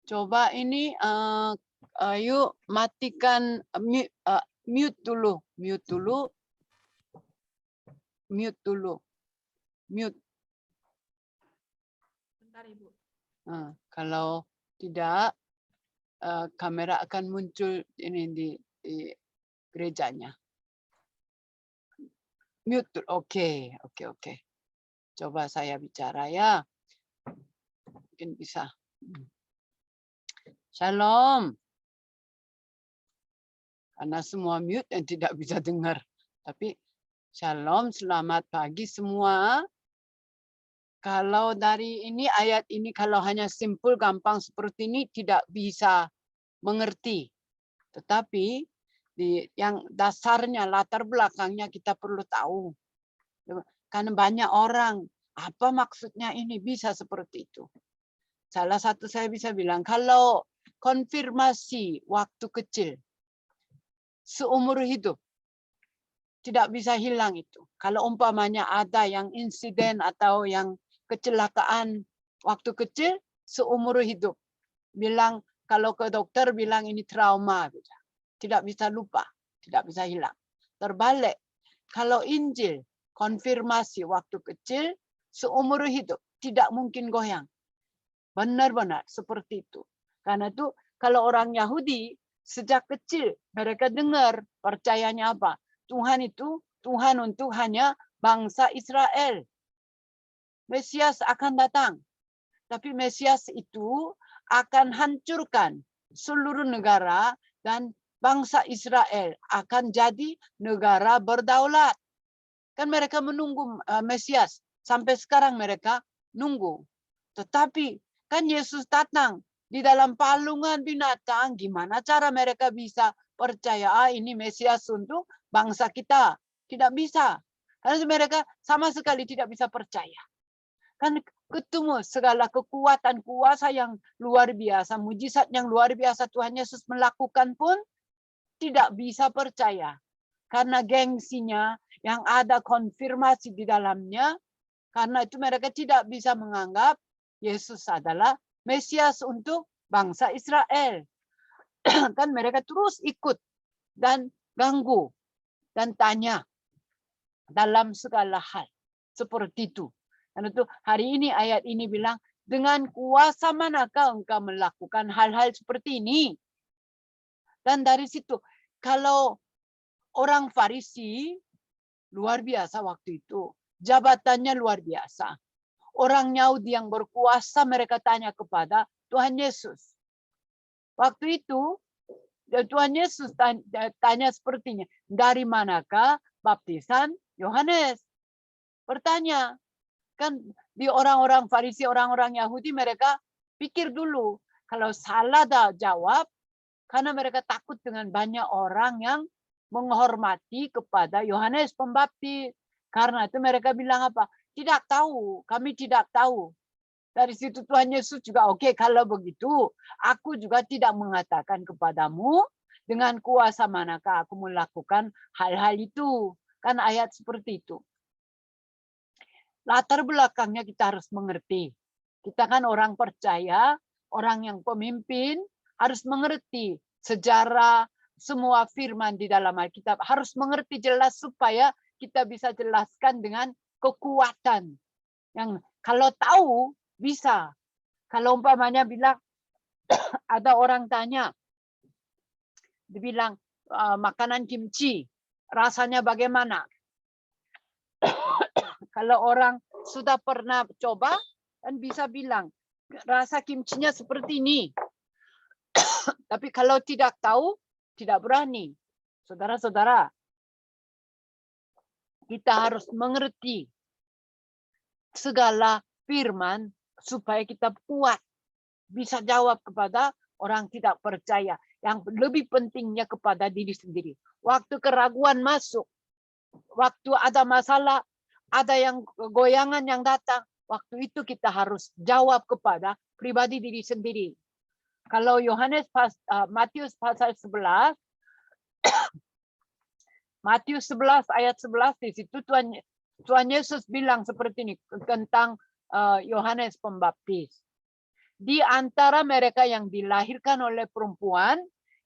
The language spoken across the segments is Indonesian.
Coba ini yuk matikan mute dulu, mute dulu, mute dulu, mute. Bentar, Ibu. Kalau tidak, kamera akan muncul ini di gerejanya. Mute, oke. Coba saya bicara ya, mungkin bisa. Shalom. Karena semua mute dan tidak bisa dengar. Tapi shalom, selamat pagi semua. Kalau dari ini ayat ini kalau hanya simpel gampang seperti ini tidak bisa mengerti. Tetapi yang dasarnya latar belakangnya kita perlu tahu. Karena banyak orang apa maksudnya ini bisa seperti itu. Salah satu saya bisa bilang kalau konfirmasi waktu kecil seumur hidup tidak bisa hilang itu. Kalau umpamanya ada yang insiden atau yang kecelakaan waktu kecil seumur hidup. Bilang kalau ke dokter bilang ini trauma. Tidak bisa lupa, tidak bisa hilang. Terbalik, kalau Injil konfirmasi waktu kecil seumur hidup tidak mungkin goyang. Benar-benar seperti itu. Karena itu kalau orang Yahudi sejak kecil mereka dengar percayanya apa? Tuhan itu Tuhan untuk hanya bangsa Israel. Mesias akan datang. Tapi Mesias itu akan hancurkan seluruh negara dan bangsa Israel akan jadi negara berdaulat. Kan mereka menunggu Mesias. Sampai sekarang mereka nunggu. Tetapi kan Yesus datang di dalam palungan binatang. Gimana cara mereka bisa percaya ini Mesias untuk bangsa kita? Tidak bisa. Karena mereka sama sekali tidak bisa percaya. Kan ketemu segala kekuatan kuasa yang luar biasa, mujizat yang luar biasa Tuhan Yesus melakukan pun tidak bisa percaya. Karena gengsinya yang ada konfirmasi di dalamnya, karena itu mereka tidak bisa menganggap Yesus adalah Mesias untuk bangsa Israel. Kan mereka terus ikut dan ganggu dan tanya dalam segala hal. Seperti itu. Dan itu hari ini ayat ini bilang, dengan kuasa manakah engkau melakukan hal-hal seperti ini? Dan dari situ, kalau orang Farisi luar biasa waktu itu, jabatannya luar biasa. Orang Yahudi yang berkuasa mereka tanya kepada Tuhan Yesus. Waktu itu Tuhan Yesus tanya sepertinya, dari manakah baptisan Yohanes? Bertanya. Kan di orang-orang Farisi, orang-orang Yahudi mereka pikir dulu. Kalau salah jawab, karena mereka takut dengan banyak orang yang menghormati kepada Yohanes Pembaptis. Karena itu mereka bilang apa? Tidak tahu, kami tidak tahu. Dari situ Tuhan Yesus juga, oke, kalau begitu, aku juga tidak mengatakan kepadamu dengan kuasa manakah aku melakukan hal-hal itu. Kan ayat seperti itu. Latar belakangnya kita harus mengerti. Kita kan orang percaya, orang yang pemimpin harus mengerti sejarah semua firman di dalam Alkitab. Harus mengerti jelas supaya kita bisa jelaskan dengan kekuatan. Yang kalau tahu bisa. Kalau umpamanya bilang ada orang tanya, dibilang makanan kimchi rasanya bagaimana? Kalau orang sudah pernah coba, kan bisa bilang, rasa kimchinya seperti ini. Tapi kalau tidak tahu, tidak berani. Saudara-saudara, kita harus mengerti segala firman supaya kita kuat. Bisa jawab kepada orang tidak percaya. Yang lebih pentingnya kepada diri sendiri. Waktu keraguan masuk, waktu ada masalah, ada yang goyangan yang datang, waktu itu kita harus jawab kepada pribadi diri sendiri. Kalau Matius pasal 11, Matius 11 ayat 11 di situ Tuhan Yesus bilang seperti ini tentang Yohanes Pembaptis. Di antara mereka yang dilahirkan oleh perempuan,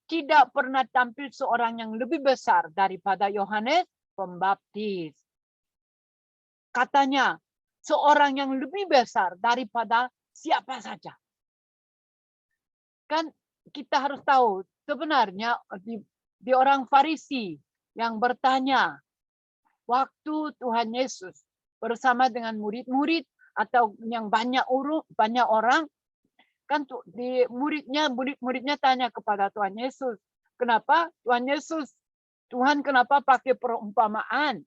tidak pernah tampil seorang yang lebih besar daripada Yohanes Pembaptis. Katanya, seorang yang lebih besar daripada siapa saja. Kan kita harus tahu, sebenarnya di orang Farisi yang bertanya, waktu Tuhan Yesus bersama dengan murid-murid atau yang banyak orang, kan di murid-muridnya tanya kepada Tuhan Yesus, kenapa Tuhan kenapa pakai perumpamaan?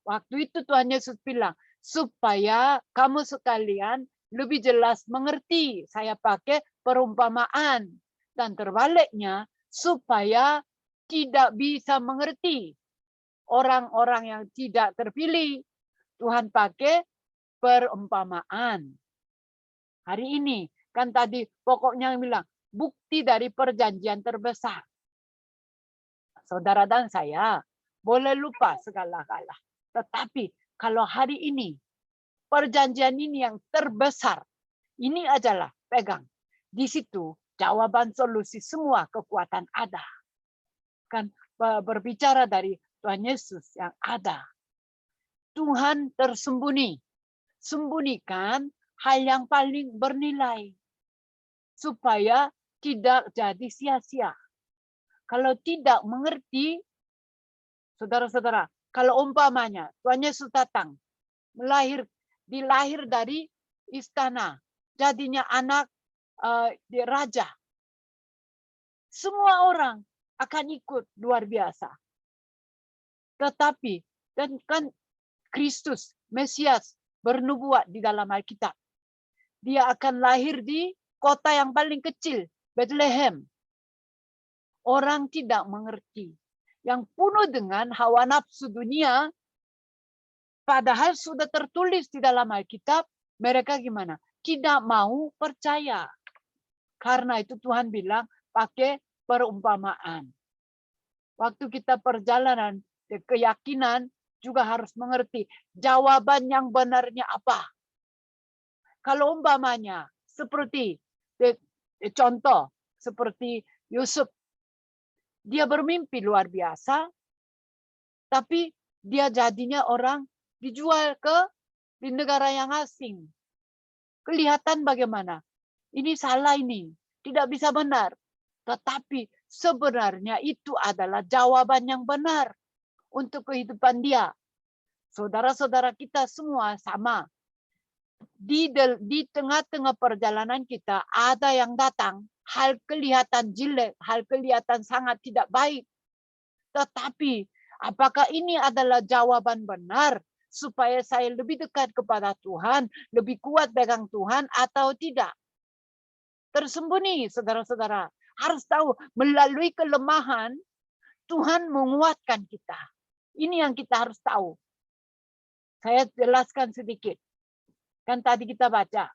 Waktu itu Tuhan Yesus bilang, supaya kamu sekalian lebih jelas mengerti, saya pakai perumpamaan. Dan terbaliknya, supaya tidak bisa mengerti orang-orang yang tidak terpilih, Tuhan pakai perumpamaan. Hari ini, kan tadi pokoknya bilang, bukti dari perjanjian terbesar. Saudara dan saya boleh lupa segala-gala. Tetapi kalau hari ini, perjanjian ini yang terbesar, ini adalah pegang. Di situ jawaban solusi semua kekuatan ada. Kan berbicara dari Tuhan Yesus yang ada. Tuhan sembunyikan hal yang paling bernilai. Supaya tidak jadi sia-sia. Kalau tidak mengerti, saudara-saudara, kalau umpamanya Tuhan Yesus datang, dilahir dari istana, jadinya anak di raja. Semua orang akan ikut luar biasa. Tetapi dan kan Kristus, Mesias, bernubuat di dalam Alkitab. Dia akan lahir di kota yang paling kecil, Bethlehem. Orang tidak mengerti. Yang penuh dengan hawa nafsu dunia, padahal sudah tertulis di dalam Alkitab, mereka gimana? Tidak mau percaya. Karena itu Tuhan bilang, pakai perumpamaan. Waktu kita perjalanan, keyakinan juga harus mengerti jawaban yang benarnya apa. Kalau umpamanya, seperti contoh, seperti Yusuf, dia bermimpi luar biasa, tapi dia jadinya orang dijual di negara yang asing. Kelihatan bagaimana? Ini salah ini, tidak bisa benar. Tetapi sebenarnya itu adalah jawaban yang benar untuk kehidupan dia. Saudara-saudara kita semua sama. Di tengah-tengah perjalanan kita ada yang datang, hal kelihatan jelek, hal kelihatan sangat tidak baik. Tetapi apakah ini adalah jawaban benar supaya saya lebih dekat kepada Tuhan, lebih kuat pegang Tuhan atau tidak? Tersembunyi, saudara-saudara. Harus tahu, melalui kelemahan, Tuhan menguatkan kita. Ini yang kita harus tahu. Saya jelaskan sedikit. Kan tadi kita baca.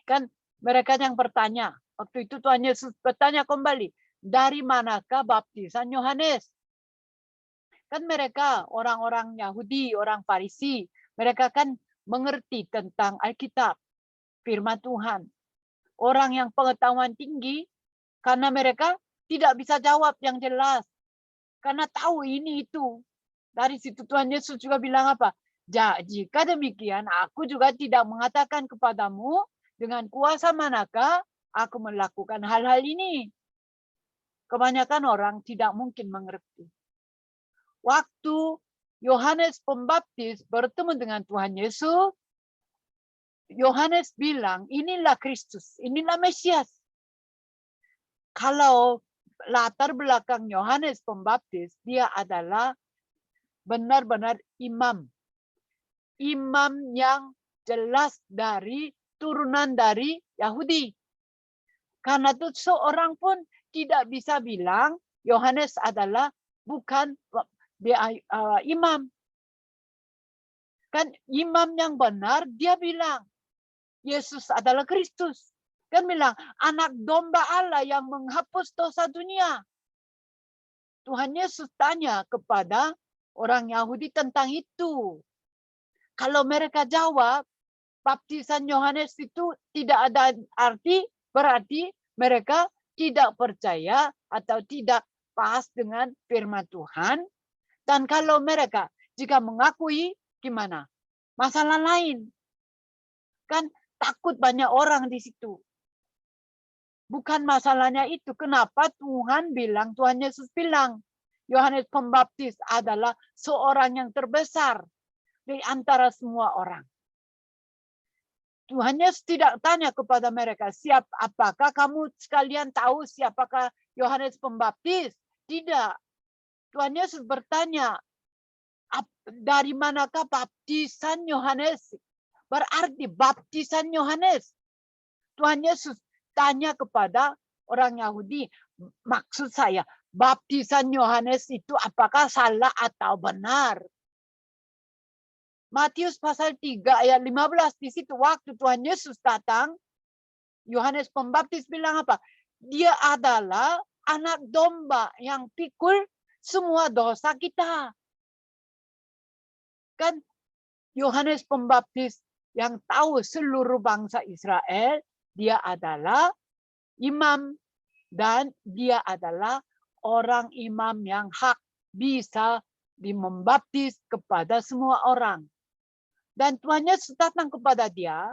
Kan mereka yang bertanya. Waktu itu Tuhan Yesus bertanya kembali. Dari manakah baptisan Yohanes? Kan mereka orang-orang Yahudi, orang Farisi. Mereka kan mengerti tentang Alkitab. Firman Tuhan. Orang yang pengetahuan tinggi. Karena mereka tidak bisa jawab yang jelas. Karena tahu ini itu. Dari situ Tuhan Yesus juga bilang apa? Jika demikian, aku juga tidak mengatakan kepadamu dengan kuasa manakah aku melakukan hal-hal ini. Kebanyakan orang tidak mungkin mengerti. Waktu Yohanes Pembaptis bertemu dengan Tuhan Yesus, Yohanes bilang, inilah Kristus, inilah Mesias. Kalau latar belakang Yohanes Pembaptis, dia adalah benar-benar imam. Imam yang jelas dari turunan dari Yahudi. Karena itu seorang pun tidak bisa bilang Yohanes adalah bukan imam. Kan imam yang benar dia bilang Yesus adalah Kristus. Kan bilang anak domba Allah yang menghapus dosa dunia. Tuhan Yesus tanya kepada orang Yahudi tentang itu. Kalau mereka jawab, baptisan Yohanes itu tidak ada arti, berarti mereka tidak percaya atau tidak pas dengan firman Tuhan. Dan kalau mereka jika mengakui, gimana? Masalah lain. Kan takut banyak orang di situ. Bukan masalahnya itu. Kenapa Tuhan Yesus bilang, Yohanes Pembaptis adalah seorang yang terbesar di antara semua orang. Tuhan Yesus tidak tanya kepada mereka, apakah kamu sekalian tahu siapakah Yohanes Pembaptis? Tidak. Tuhan Yesus bertanya, dari manakah baptisan Yohanes? Berarti baptisan Yohanes. Tuhan Yesus tanya kepada orang Yahudi, maksud saya, baptisan Yohanes itu apakah salah atau benar? Matius pasal 3 ayat 15 di situ waktu Tuhan Yesus datang, Yohanes Pembaptis bilang apa? Dia adalah anak domba yang pikul semua dosa kita. Kan Yohanes Pembaptis yang tahu seluruh bangsa Israel, dia adalah imam dan dia adalah orang imam yang hak bisa membaptis kepada semua orang. Dan Tuhan Yesus datang kepada dia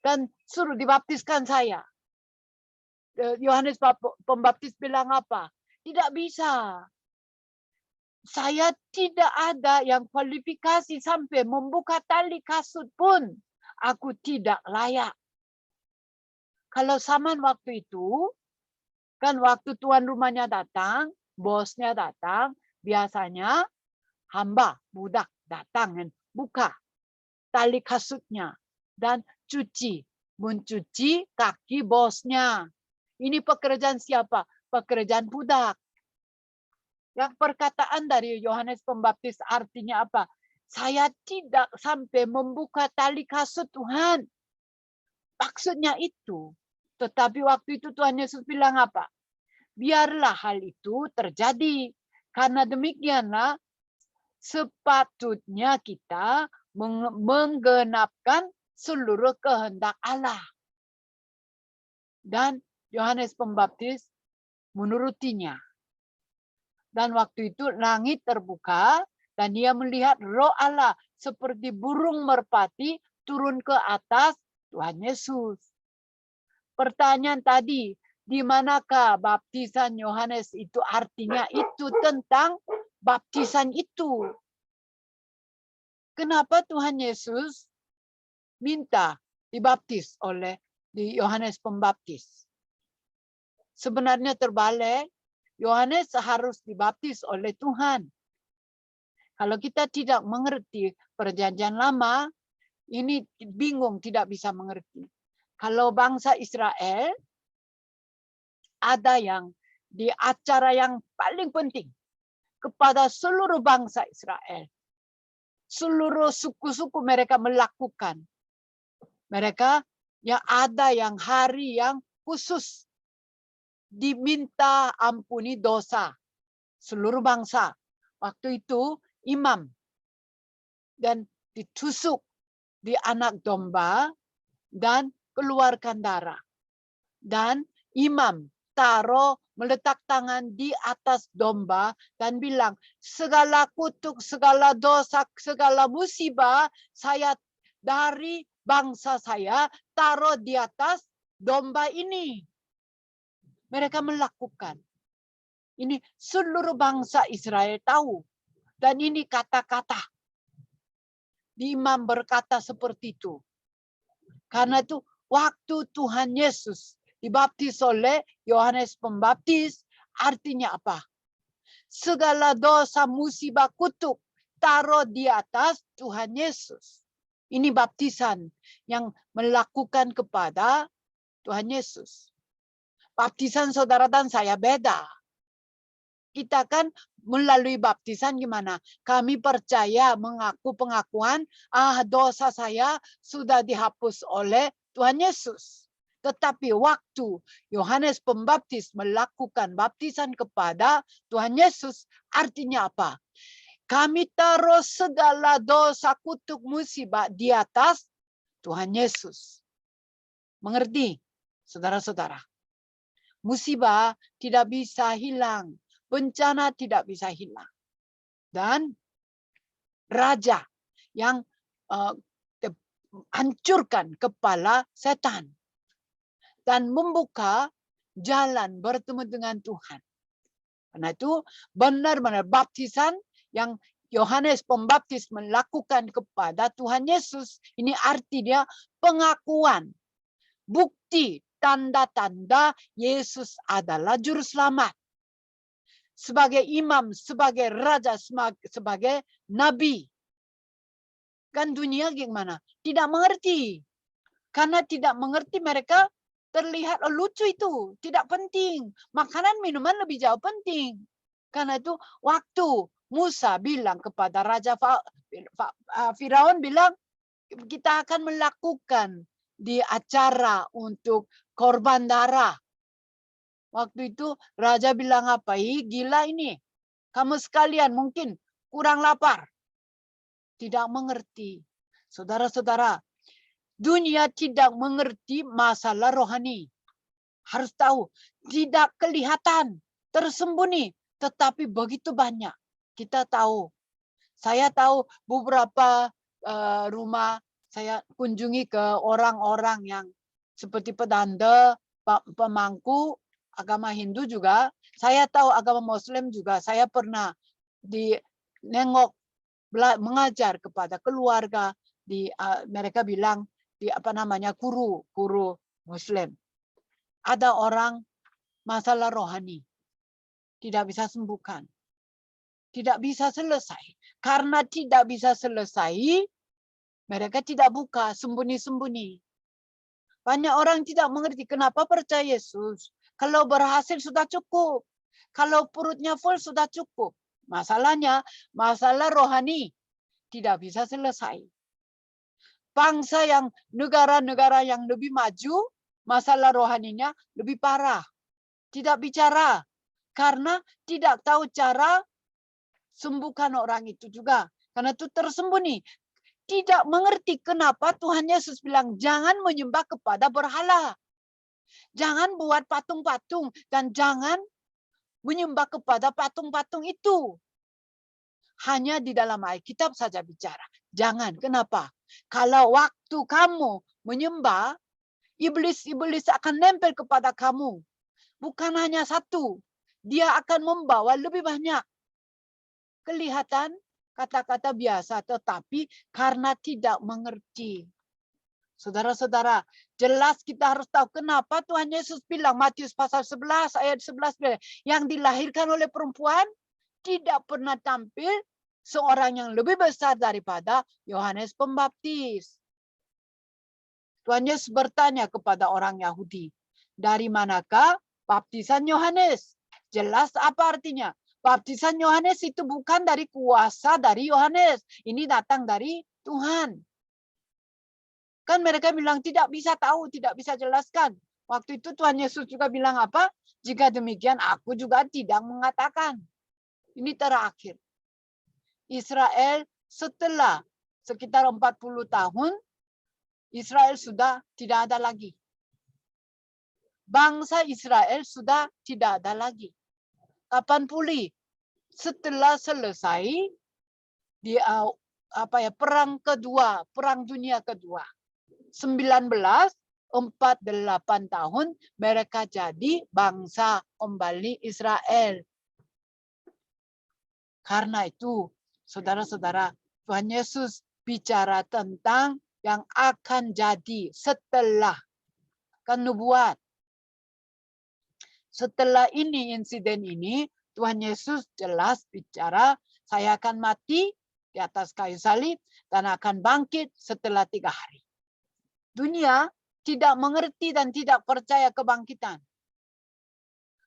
dan suruh dibaptiskan saya. Yohanes Pembaptis bilang apa? Tidak bisa. Saya tidak ada yang kualifikasi sampai membuka tali kasut pun. Aku tidak layak. Kalau zaman waktu itu, kan waktu tuan rumahnya datang, bosnya datang, biasanya hamba, budak datang dan buka tali kasutnya dan mencuci kaki bosnya. Ini pekerjaan siapa? Pekerjaan budak. Yang perkataan dari Yohanes Pembaptis artinya apa? Saya tidak sampai membuka tali kasut Tuhan. Maksudnya itu. Tetapi waktu itu Tuhan Yesus bilang apa? Biarlah hal itu terjadi. Karena demikianlah sepatutnya kita menggenapkan seluruh kehendak Allah. Dan Yohanes Pembaptis menurutinya. Dan waktu itu langit terbuka dan dia melihat Roh Allah seperti burung merpati turun ke atas Tuhan Yesus. Pertanyaan tadi, di manakah baptisan Yohanes itu artinya itu tentang baptisan itu. Kenapa Tuhan Yesus minta dibaptis oleh Yohanes Pembaptis? Sebenarnya terbalik, Yohanes harus dibaptis oleh Tuhan. Kalau kita tidak mengerti perjanjian lama, ini bingung, tidak bisa mengerti. Kalau bangsa Israel, ada yang di acara yang paling penting kepada seluruh bangsa Israel. Seluruh suku-suku mereka melakukan. Mereka yang ada yang hari yang khusus diminta ampuni dosa seluruh bangsa. Waktu itu imam dan ditusuk di anak domba dan keluarkan darah. Dan imam meletak tangan di atas domba dan bilang, segala kutuk, segala dosa, segala musibah saya dari bangsa saya taruh di atas domba ini. Mereka melakukan. Ini seluruh bangsa Israel tahu. Dan ini kata-kata. Imam berkata seperti itu. Karena itu waktu Tuhan Yesus dibaptis oleh Yohanes Pembaptis, artinya apa? Segala dosa, musibah, kutuk taruh di atas Tuhan Yesus. Ini baptisan yang melakukan kepada Tuhan Yesus. Baptisan saudara dan saya beda. Kita kan melalui baptisan gimana? Kami percaya mengaku pengakuan, dosa saya sudah dihapus oleh Tuhan Yesus. Tetapi waktu Yohanes Pembaptis melakukan baptisan kepada Tuhan Yesus, artinya apa? Kami taruh segala dosa, kutuk, musibah di atas Tuhan Yesus. Mengerti, saudara-saudara? Musibah tidak bisa hilang. Bencana tidak bisa hilang. Dan raja yang hancurkan kepala setan. Dan membuka jalan bertemu dengan Tuhan. Karena itu benar-benar baptisan yang Yohanes Pembaptis melakukan kepada Tuhan Yesus. Ini arti dia pengakuan. Bukti, tanda-tanda Yesus adalah juru selamat. Sebagai imam, sebagai raja, sebagai nabi. Kan dunia gimana? Tidak mengerti. Karena tidak mengerti mereka terlihat lucu itu. Tidak penting. Makanan, minuman lebih jauh penting. Karena itu waktu Musa bilang kepada Raja Firaun bilang, kita akan melakukan di acara untuk korban darah. Waktu itu Raja bilang apa? Gila ini. Kamu sekalian mungkin kurang lapar. Tidak mengerti. Saudara-saudara, dunia tidak mengerti masalah rohani. Harus tahu, tidak kelihatan, tersembunyi. Tetapi begitu banyak. Kita tahu. Saya tahu beberapa rumah saya kunjungi ke orang-orang yang seperti pedanda, pemangku, agama Hindu juga. Saya tahu agama Muslim juga. Saya pernah mengajar kepada keluarga. Mereka bilang guru Muslim. Ada orang masalah rohani. Tidak bisa sembuhkan. Tidak bisa selesai. Karena tidak bisa selesai, mereka tidak buka, sembunyi-sembunyi. Banyak orang tidak mengerti kenapa percaya Yesus. Kalau berhasil sudah cukup. Kalau perutnya full sudah cukup. Masalahnya, masalah rohani tidak bisa selesai. Bangsa yang, negara-negara yang lebih maju, masalah rohaninya lebih parah. Tidak bicara. Karena tidak tahu cara sembuhkan orang itu juga. Karena itu tersembunyi. Tidak mengerti kenapa Tuhan Yesus bilang, jangan menyembah kepada berhala. Jangan buat patung-patung. Dan jangan menyembah kepada patung-patung itu. Hanya di dalam Alkitab saja bicara. Jangan. Kenapa? Kalau waktu kamu menyembah, iblis-iblis akan nempel kepada kamu. Bukan hanya satu. Dia akan membawa lebih banyak. Kelihatan kata-kata biasa, tetapi karena tidak mengerti. Saudara-saudara, jelas kita harus tahu kenapa Tuhan Yesus bilang, Matius pasal 11 ayat 11, yang dilahirkan oleh perempuan tidak pernah tampil seorang yang lebih besar daripada Yohanes Pembaptis. Tuhan Yesus bertanya kepada orang Yahudi, dari manakah baptisan Yohanes? Jelas apa artinya? Baptisan Yohanes itu bukan dari kuasa dari Yohanes. Ini datang dari Tuhan. Kan mereka bilang tidak bisa tahu, tidak bisa jelaskan. Waktu itu Tuhan Yesus juga bilang apa? Jika demikian aku juga tidak mengatakan. Ini terakhir. Israel setelah sekitar 40 tahun, Israel sudah tidak ada lagi. Bangsa Israel sudah tidak ada lagi. Kapan pulih? Setelah selesai perang kedua, perang dunia kedua. 1948 tahun mereka jadi bangsa kembali Israel. Karena itu, saudara-saudara, Tuhan Yesus bicara tentang yang akan jadi setelah kenubuat. Setelah ini, insiden ini, Tuhan Yesus jelas bicara, saya akan mati di atas kayu salib dan akan bangkit setelah 3 hari. Dunia tidak mengerti dan tidak percaya kebangkitan.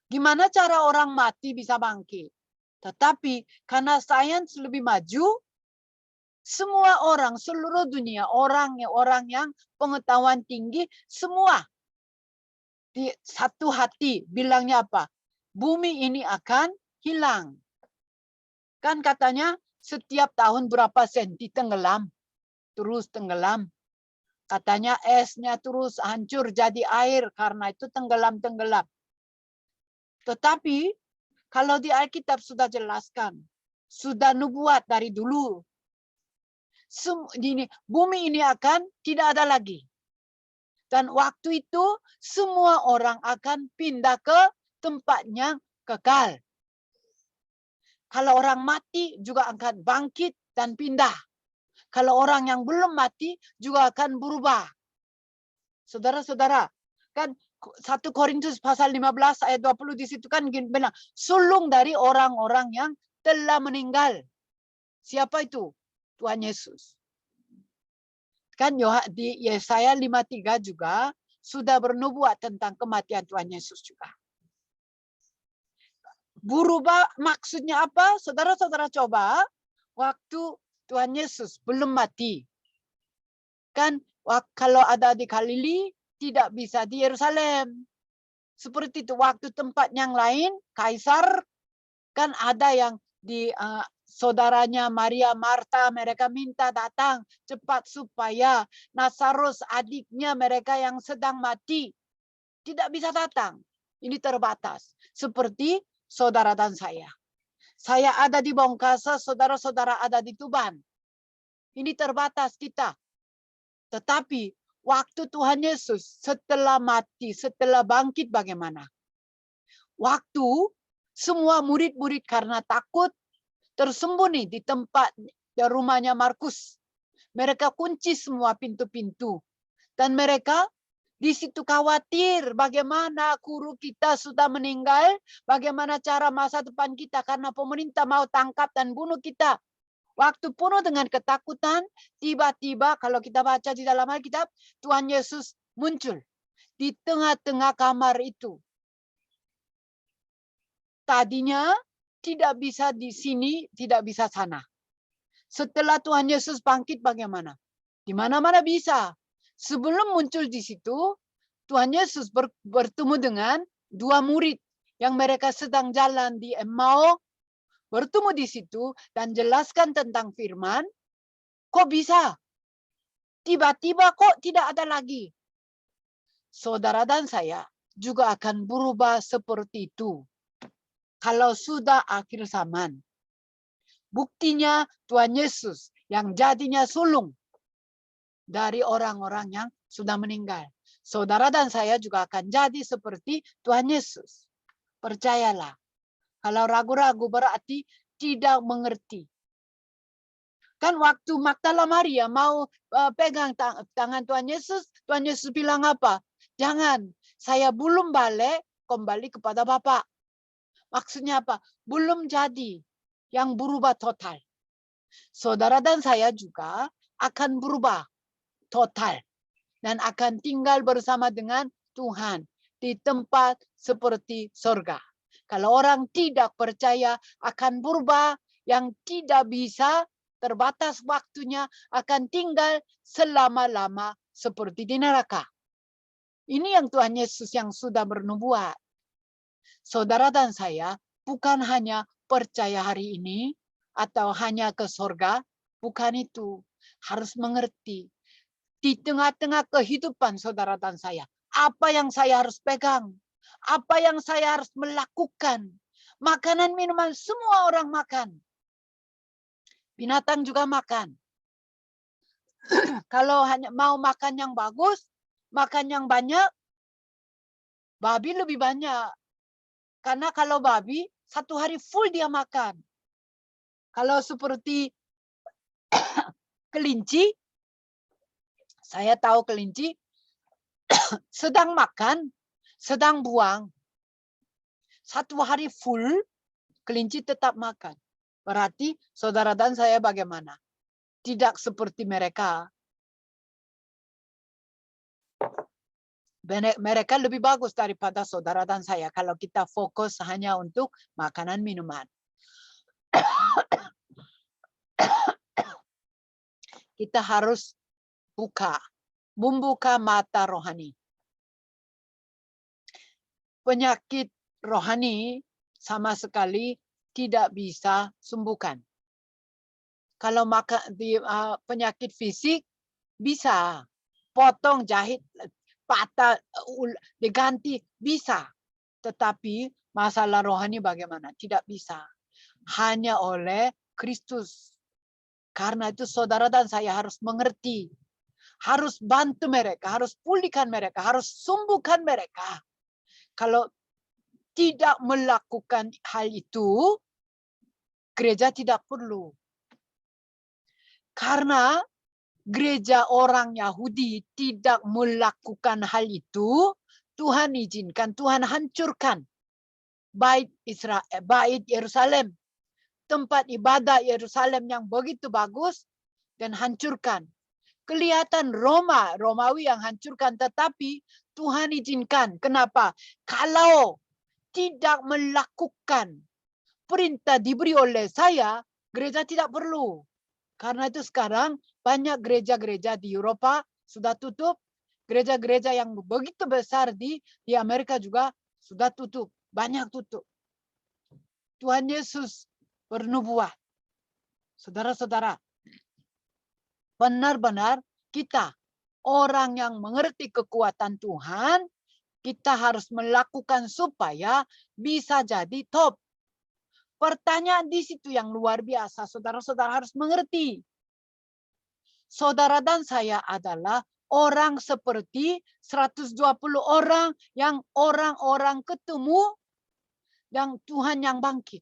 Gimana cara orang mati bisa bangkit? Tetapi karena sains lebih maju, semua orang, seluruh dunia, orang yang pengetahuan tinggi, semua di satu hati bilangnya apa? Bumi ini akan hilang. Kan katanya setiap tahun berapa senti tenggelam. Terus tenggelam. Katanya esnya terus hancur jadi air karena itu tenggelam-tenggelam. Tetapi kalau di Alkitab sudah jelaskan, sudah nubuat dari dulu. Bumi ini akan tidak ada lagi. Dan waktu itu semua orang akan pindah ke tempatnya kekal. Kalau orang mati juga akan bangkit dan pindah. Kalau orang yang belum mati juga akan berubah. Saudara-saudara, kan 1 Korintus pasal 15 ayat 20 di situ kan bilang, sulung dari orang-orang yang telah meninggal. Siapa itu? Tuhan Yesus. Kan di Yesaya 53 juga sudah bernubuat tentang kematian Tuhan Yesus juga. Berubah maksudnya apa? Saudara-saudara coba, waktu Tuhan Yesus belum mati. Kan kalau ada di Galili, tidak bisa di Yerusalem. Seperti itu, waktu tempat yang lain, Kaisar, kan ada yang di saudaranya Maria, Marta, mereka minta datang cepat supaya Lazarus adiknya mereka yang sedang mati tidak bisa datang. Ini terbatas. Seperti saudara dan saya. Saya ada di Bongkasa, saudara-saudara ada di Tuban. Ini terbatas kita. Tetapi waktu Tuhan Yesus setelah mati, setelah bangkit bagaimana? Waktu semua murid-murid karena takut tersembunyi di tempat rumahnya Markus. Mereka kunci semua pintu-pintu. Dan mereka di situ khawatir bagaimana guru kita sudah meninggal, bagaimana cara masa depan kita karena pemerintah mau tangkap dan bunuh kita. Waktu penuh dengan ketakutan, tiba-tiba kalau kita baca di dalam Alkitab, Tuhan Yesus muncul di tengah-tengah kamar itu. Tadinya tidak bisa di sini, tidak bisa sana. Setelah Tuhan Yesus bangkit bagaimana? Di mana-mana bisa. Sebelum muncul di situ, Tuhan Yesus bertemu dengan 2 murid yang mereka sedang jalan di Emmaus, bertemu di situ dan jelaskan tentang firman. Kok bisa? Tiba-tiba kok tidak ada lagi. Saudara dan saya juga akan berubah seperti itu. Kalau sudah akhir zaman. Buktinya Tuhan Yesus yang jadinya sulung dari orang-orang yang sudah meninggal. Saudara dan saya juga akan jadi seperti Tuhan Yesus. Percayalah. Kalau ragu-ragu berarti tidak mengerti. Kan waktu Magdala Maria mau pegang tangan Tuhan Yesus bilang apa? Jangan, saya belum balik kembali kepada Bapa. Maksudnya apa? Belum jadi yang berubah total. Saudara dan saya juga akan berubah total. Dan akan tinggal bersama dengan Tuhan di tempat seperti surga. Kalau orang tidak percaya akan berubah yang tidak bisa, terbatas waktunya, akan tinggal selama-lama seperti di neraka. Ini yang Tuhan Yesus yang sudah bernubuat. Saudara dan saya bukan hanya percaya hari ini atau hanya ke surga, bukan itu. Harus mengerti. Di tengah-tengah kehidupan saudara dan saya, apa yang saya harus pegang? Apa yang saya harus melakukan? Makanan, minuman, semua orang makan. Binatang juga makan. Kalau hanya mau makan yang bagus, makan yang banyak, babi lebih banyak. Karena kalau babi, 1 hari full dia makan. Kalau seperti kelinci, saya tahu kelinci, sedang makan, sedang buang. 1 hari full, kelinci tetap makan. Berarti saudara dan saya bagaimana? Tidak seperti mereka. Mereka lebih bagus daripada saudara dan saya kalau kita fokus hanya untuk makanan minuman. Kita harus membuka mata rohani. Penyakit rohani sama sekali tidak bisa sembuhkan. Kalau penyakit fisik bisa. potong, jahit, patah, diganti, bisa. Tetapi masalah rohani bagaimana? Tidak bisa. Hanya oleh Kristus. Karena itu saudara dan saya harus mengerti. Harus bantu mereka, harus pulihkan mereka, harus sembuhkan mereka. Kalau tidak melakukan hal itu, gereja tidak perlu. Karena gereja orang Yahudi tidak melakukan hal itu, Tuhan izinkan, Tuhan hancurkan bait Israel, bait Yerusalem, tempat ibadah Yerusalem yang begitu bagus, dan hancurkan. Kelihatan Romawi yang hancurkan, tetapi Tuhan izinkan. Kenapa? Kalau tidak melakukan perintah diberi oleh saya, gereja tidak perlu. Karena itu sekarang banyak gereja-gereja di Eropa sudah tutup. Gereja-gereja yang begitu besar di Amerika juga sudah tutup. Banyak tutup. Tuhan Yesus bernubuat. Saudara-saudara, benar-benar kita orang yang mengerti kekuatan Tuhan, kita harus melakukan supaya bisa jadi top. Pertanyaan di situ yang luar biasa, saudara-saudara harus mengerti. Saudara dan saya adalah orang seperti 120 orang yang orang-orang ketemu dan Tuhan yang bangkit.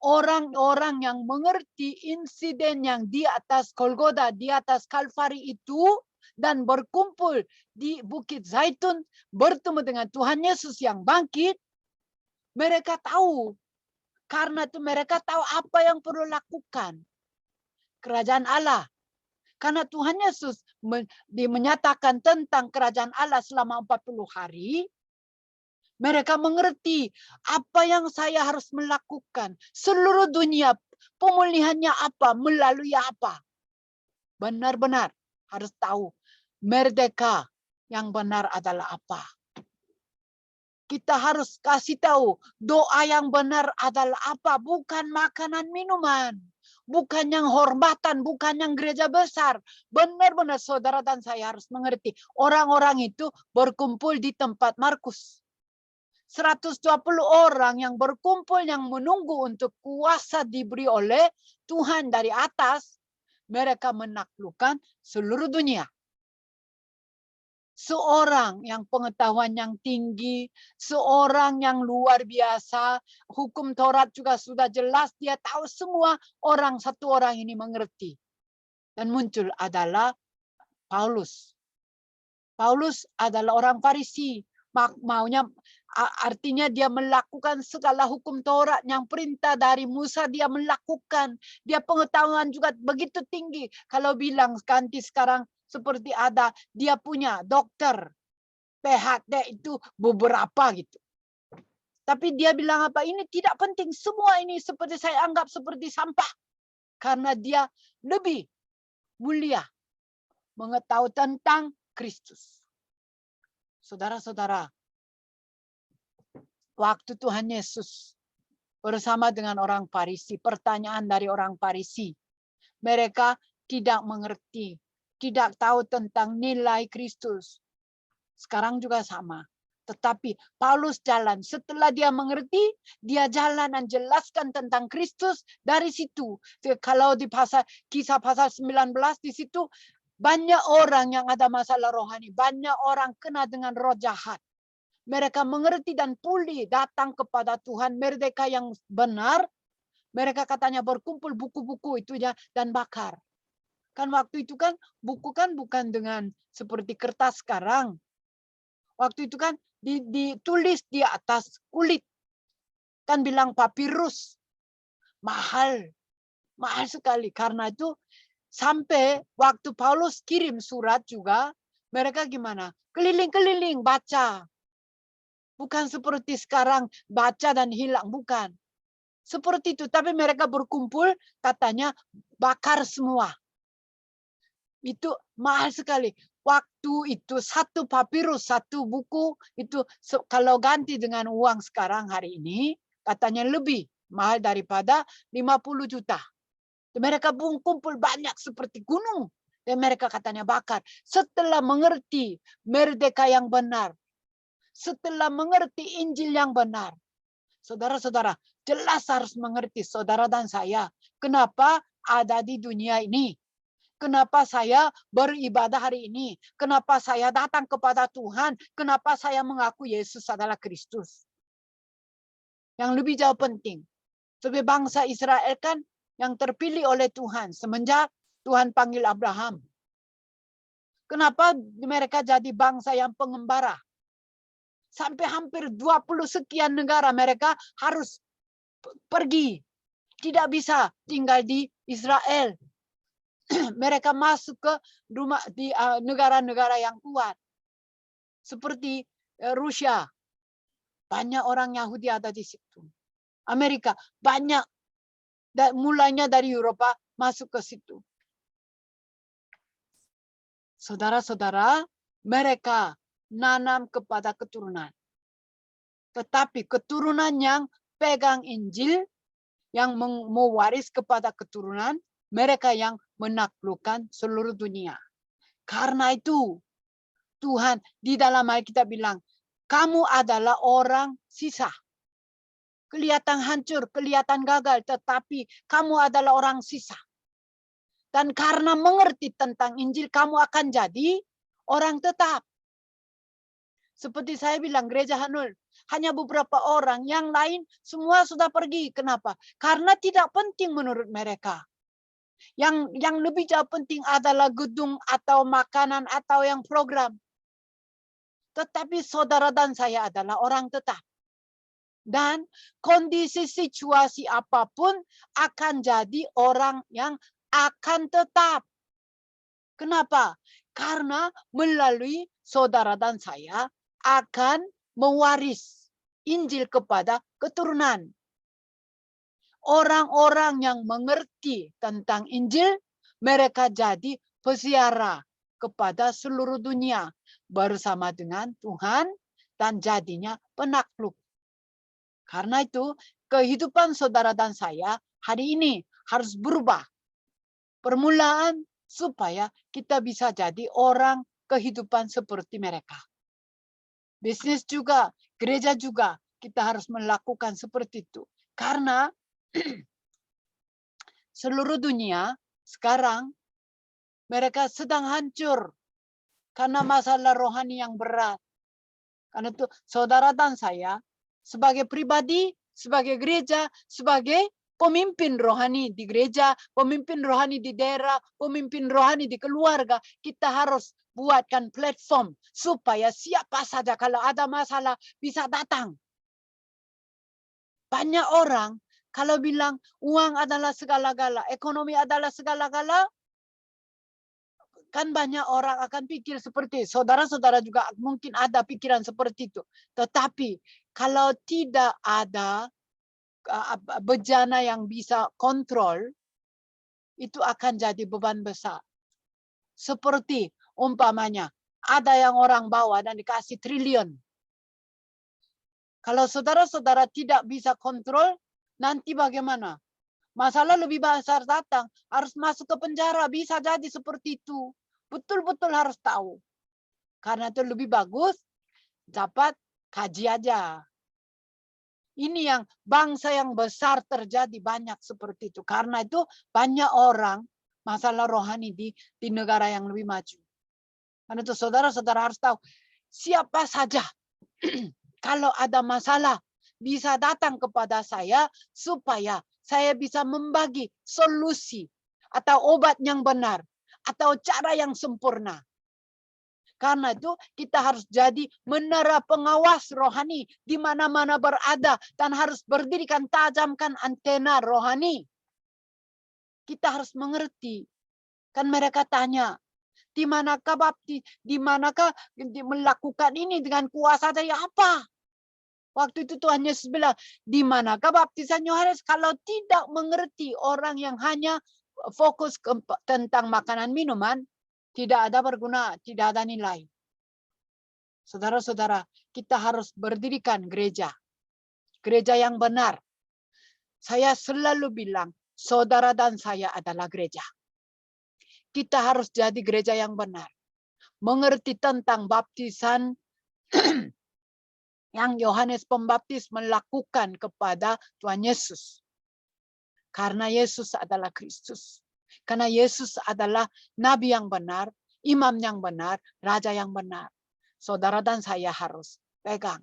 Orang-orang yang mengerti insiden yang di atas Golgota, di atas Kalvari itu, dan berkumpul di Bukit Zaitun, bertemu dengan Tuhan Yesus yang bangkit, mereka tahu. Karena itu mereka tahu apa yang perlu lakukan. Kerajaan Allah. Karena Tuhan Yesus menyatakan tentang kerajaan Allah selama 40 hari, mereka mengerti apa yang saya harus melakukan. Seluruh dunia pemulihannya apa, melalui apa. Benar-benar harus tahu merdeka yang benar adalah apa. Kita harus kasih tahu doa yang benar adalah apa. Bukan makanan minuman. Bukan yang hormatan, bukan yang gereja besar. Benar-benar saudara dan saya harus mengerti. Orang-orang itu berkumpul di tempat Markus. 120 orang yang berkumpul yang menunggu untuk kuasa diberi oleh Tuhan dari atas. Mereka menaklukkan seluruh dunia. Seorang yang pengetahuan yang tinggi, seorang yang luar biasa, hukum Taurat juga sudah jelas, dia tahu semua, satu orang ini mengerti. Dan muncul adalah Paulus. Paulus adalah orang Farisi, maunya artinya dia melakukan segala hukum Taurat yang perintah dari Musa, dia melakukan. Dia pengetahuan juga begitu tinggi. Kalau bilang ganti sekarang seperti ada dia punya dokter PhD itu beberapa gitu. Tapi dia bilang apa? Ini tidak penting. Semua ini seperti saya anggap seperti sampah. Karena dia lebih mulia mengetahui tentang Kristus. Saudara-saudara, waktu Tuhan Yesus bersama dengan orang Farisi, pertanyaan dari orang Farisi, mereka tidak mengerti, tidak tahu tentang nilai Kristus. Sekarang juga sama. Tetapi Paulus jalan. Setelah dia mengerti, dia jalan dan jelaskan tentang Kristus dari situ. Kalau di kisah pasal 19 di situ, banyak orang yang ada masalah rohani. Banyak orang kena dengan roh jahat. Mereka mengerti dan pulih, datang kepada Tuhan, merdeka yang benar. Mereka katanya berkumpul buku-buku itu ya dan bakar. Kan waktu itu kan buku kan bukan dengan seperti kertas sekarang. Waktu itu kan ditulis di atas kulit. Kan bilang papirus. Mahal. Mahal sekali. Karena itu sampai waktu Paulus kirim surat juga, mereka gimana? Keliling-keliling baca. Bukan seperti sekarang baca dan hilang. Bukan. Seperti itu. Tapi mereka berkumpul katanya bakar semua. Itu mahal sekali. Waktu itu satu papirus, satu buku, itu kalau ganti dengan uang sekarang hari ini, katanya lebih mahal daripada 50 juta. Mereka kumpul banyak seperti gunung. Dan mereka katanya bakar. Setelah mengerti merdeka yang benar. Setelah mengerti Injil yang benar. Saudara-saudara, jelas harus mengerti saudara dan saya. Kenapa ada di dunia ini? Kenapa saya beribadah hari ini? Kenapa saya datang kepada Tuhan? Kenapa saya mengaku Yesus adalah Kristus? Yang lebih jauh penting. Sebagai bangsa Israel kan yang terpilih oleh Tuhan. Semenjak Tuhan panggil Abraham. Kenapa mereka jadi bangsa yang pengembara? Sampai hampir 20 sekian negara mereka harus pergi. Tidak bisa tinggal di Israel. Mereka masuk ke rumah di negara-negara yang kuat. Seperti Rusia. Banyak orang Yahudi ada di situ. Amerika banyak. Mulainya dari Eropa masuk ke situ. Saudara-saudara, mereka nanam kepada keturunan. Tetapi keturunan yang pegang Injil, yang mewaris kepada keturunan, mereka yang menaklukkan seluruh dunia. Karena itu, Tuhan di dalam Alkitab bilang, kamu adalah orang sisa. Kelihatan hancur, kelihatan gagal, tetapi kamu adalah orang sisa. Dan karena mengerti tentang Injil, kamu akan jadi orang tetap. Seperti saya bilang, gereja Hanul, hanya beberapa orang, yang lain semua sudah pergi. Kenapa? Karena tidak penting menurut mereka. Yang lebih jauh penting adalah gedung atau makanan atau yang program. Tetapi saudara dan saya adalah orang tetap. Dan kondisi situasi apapun akan jadi orang yang akan tetap. Kenapa? Karena melalui saudara dan saya akan mewaris Injil kepada keturunan. Orang-orang yang mengerti tentang Injil, mereka jadi peziarah kepada seluruh dunia bersama dengan Tuhan dan jadinya penakluk. Karena itu, kehidupan saudara dan saya hari ini harus berubah. Permulaan supaya kita bisa jadi orang kehidupan seperti mereka. Bisnis juga, gereja juga, kita harus melakukan seperti itu. Karena seluruh dunia sekarang mereka sedang hancur karena masalah rohani yang berat. Karena itu saudara dan saya sebagai pribadi, sebagai gereja, sebagai pemimpin rohani di gereja, pemimpin rohani di daerah, pemimpin rohani di keluarga, kita harus buatkan platform supaya siapa saja kalau ada masalah bisa datang. Banyak orang kalau bilang uang adalah segala-gala, ekonomi adalah segala-gala, kan banyak orang akan pikir seperti itu. Saudara-saudara juga mungkin ada pikiran seperti itu. Tetapi kalau tidak ada bejana yang bisa kontrol, itu akan jadi beban besar. Seperti umpamanya, ada yang orang bawa dan dikasih triliun. Kalau saudara-saudara tidak bisa kontrol, nanti bagaimana? Masalah lebih besar datang, harus masuk ke penjara, bisa jadi seperti itu. Betul-betul harus tahu. Karena itu lebih bagus, dapat kaji aja. Ini yang bangsa yang besar terjadi banyak seperti itu. Karena itu banyak orang masalah rohani di negara yang lebih maju. Karena itu saudara-saudara harus tahu, siapa saja kalau ada masalah bisa datang kepada saya supaya saya bisa membagi solusi atau obat yang benar atau cara yang sempurna. Karena itu kita harus jadi menara pengawas rohani di mana-mana berada dan harus berdirikan tajamkan antena rohani. Kita harus mengerti. Kan mereka tanya, di manakah baptis, di manakah melakukan ini dengan kuasa dari apa? Waktu itu Tuhan Yesus bilang, di manakah baptisan Yohanes? Kalau tidak mengerti orang yang hanya fokus tentang makanan minuman, tidak ada berguna, tidak ada nilai. Saudara-saudara, kita harus berdirikan gereja. Gereja yang benar. Saya selalu bilang, saudara dan saya adalah gereja. Kita harus jadi gereja yang benar. Mengerti tentang baptisan yang Yohanes Pembaptis melakukan kepada Tuhan Yesus. Karena Yesus adalah Kristus. Karena Yesus adalah nabi yang benar, imam yang benar, raja yang benar. Saudara dan saya harus pegang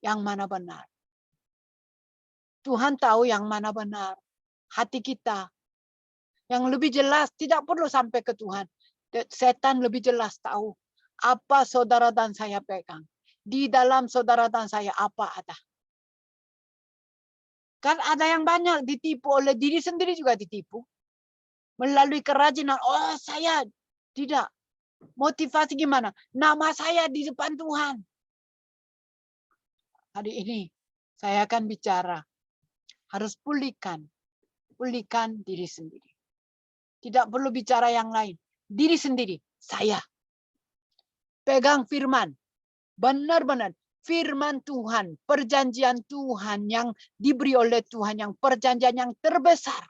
yang mana benar. Tuhan tahu yang mana benar. Hati kita. Yang lebih jelas, tidak perlu sampai ke Tuhan. Setan lebih jelas tahu apa saudara dan saya pegang. Di dalam saudara dan saya apa ada. Kan ada yang banyak ditipu oleh diri sendiri juga ditipu. Melalui kerajinan. Oh saya tidak. Motivasi gimana? Nama saya di depan Tuhan. Hari ini saya akan bicara. Harus pulihkan diri sendiri. Tidak perlu bicara yang lain. Diri sendiri, saya. Pegang firman. Benar-benar firman Tuhan, perjanjian Tuhan yang diberi oleh Tuhan, yang perjanjian yang terbesar.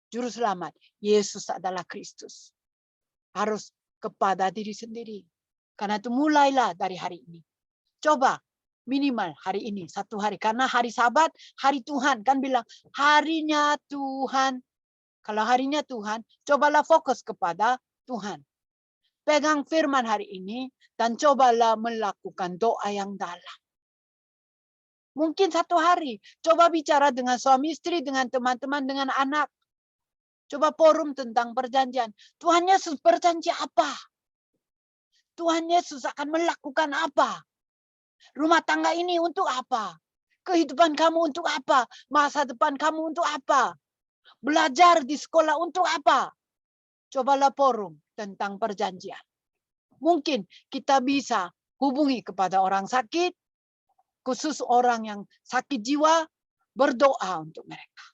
Juru selamat, Yesus adalah Kristus. Harus kepada diri sendiri. Karena itu mulailah dari hari ini. Coba minimal hari ini, 1 hari. Karena hari Sabat, hari Tuhan. Kan bilang, harinya Tuhan. Kalau harinya Tuhan, cobalah fokus kepada Tuhan. Pegang firman hari ini, dan cobalah melakukan doa yang dalam. Mungkin 1 hari, coba bicara dengan suami istri, dengan teman-teman, dengan anak. Coba forum tentang perjanjian. Tuhan Yesus berjanji apa? Tuhan Yesus akan melakukan apa? Rumah tangga ini untuk apa? Kehidupan kamu untuk apa? Masa depan kamu untuk apa? Belajar di sekolah untuk apa? Cobalah forum tentang perjanjian. Mungkin kita bisa hubungi kepada orang sakit, khusus orang yang sakit jiwa, berdoa untuk mereka.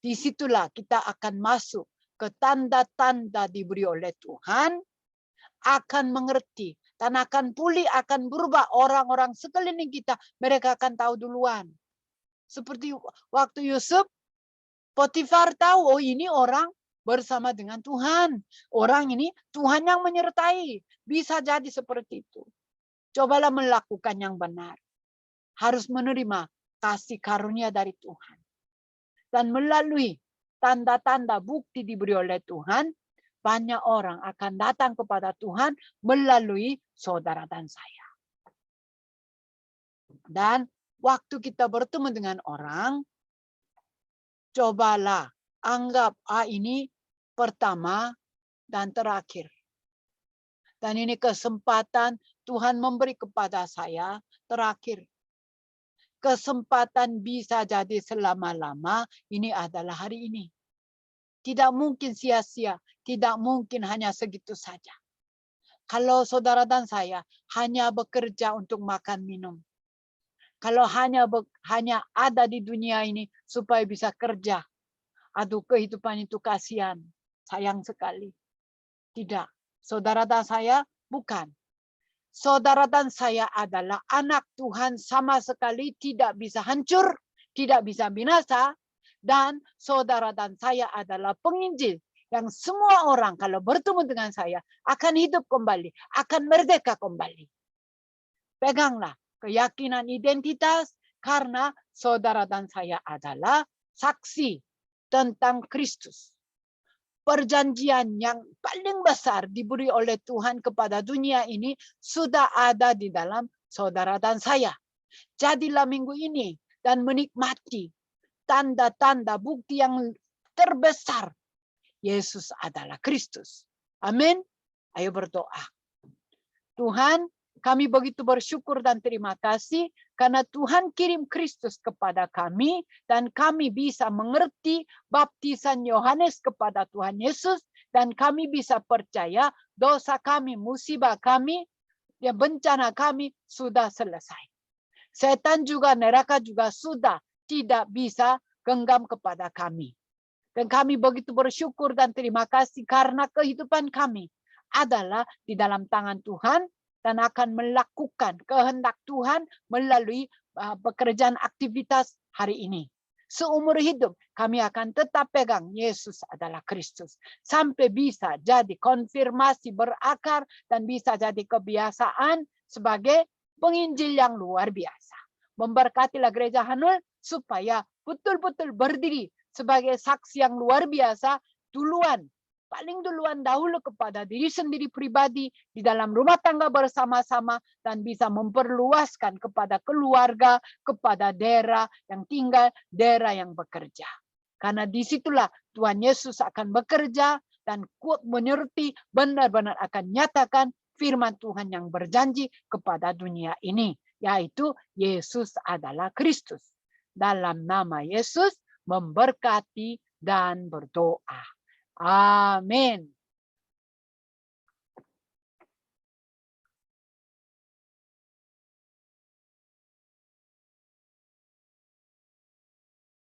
Disitulah kita akan masuk ke tanda-tanda diberi oleh Tuhan, akan mengerti, dan akan pulih, akan berubah orang-orang sekeliling kita. Mereka akan tahu duluan. Seperti waktu Yusuf, Potifar tahu, oh ini orang bersama dengan Tuhan. Orang ini Tuhan yang menyertai. Bisa jadi seperti itu. Cobalah melakukan yang benar. Harus menerima kasih karunia dari Tuhan. Dan melalui tanda-tanda bukti diberi oleh Tuhan, banyak orang akan datang kepada Tuhan melalui saudara dan saya. Dan waktu kita bertemu dengan orang, cobalah anggap ini pertama dan terakhir. Dan ini kesempatan Tuhan memberi kepada saya terakhir. Kesempatan bisa jadi selama-lama, ini adalah hari ini. Tidak mungkin sia-sia, tidak mungkin hanya segitu saja. Kalau saudara dan saya hanya bekerja untuk makan minum. Kalau hanya ada di dunia ini supaya bisa kerja. Aduh, kehidupan itu kasihan. Sayang sekali. Tidak. Saudara dan saya bukan. Saudara dan saya adalah anak Tuhan, sama sekali tidak bisa hancur, tidak bisa binasa. Dan saudara dan saya adalah penginjil. Yang semua orang kalau bertemu dengan saya akan hidup kembali, akan merdeka kembali. Peganglah keyakinan identitas, karena saudara dan saya adalah saksi tentang Kristus. Perjanjian yang paling besar diberi oleh Tuhan kepada dunia ini sudah ada di dalam saudara dan saya. Jadilah minggu ini dan menikmati tanda-tanda bukti yang terbesar. Yesus adalah Kristus. Amin. Ayo berdoa. Tuhan, kami begitu bersyukur dan terima kasih karena Tuhan kirim Kristus kepada kami dan kami bisa mengerti baptisan Yohanes kepada Tuhan Yesus dan kami bisa percaya dosa kami, musibah kami, ya bencana kami sudah selesai. Setan juga, neraka juga sudah tidak bisa genggam kepada kami. Dan kami begitu bersyukur dan terima kasih karena kehidupan kami adalah di dalam tangan Tuhan dan akan melakukan kehendak Tuhan melalui pekerjaan aktivitas hari ini. Seumur hidup kami akan tetap pegang Yesus adalah Kristus. Sampai bisa jadi konfirmasi berakar dan bisa jadi kebiasaan sebagai penginjil yang luar biasa. Memberkatilah gereja Hanul supaya betul-betul berdiri sebagai saksi yang luar biasa paling duluan dahulu kepada diri sendiri pribadi di dalam rumah tangga bersama-sama dan bisa memperluaskan kepada keluarga, kepada daerah yang tinggal, daerah yang bekerja. Karena disitulah Tuhan Yesus akan bekerja dan kuat menyerti benar-benar akan nyatakan firman Tuhan yang berjanji kepada dunia ini, yaitu Yesus adalah Kristus. Dalam nama Yesus memberkati dan berdoa. Amin.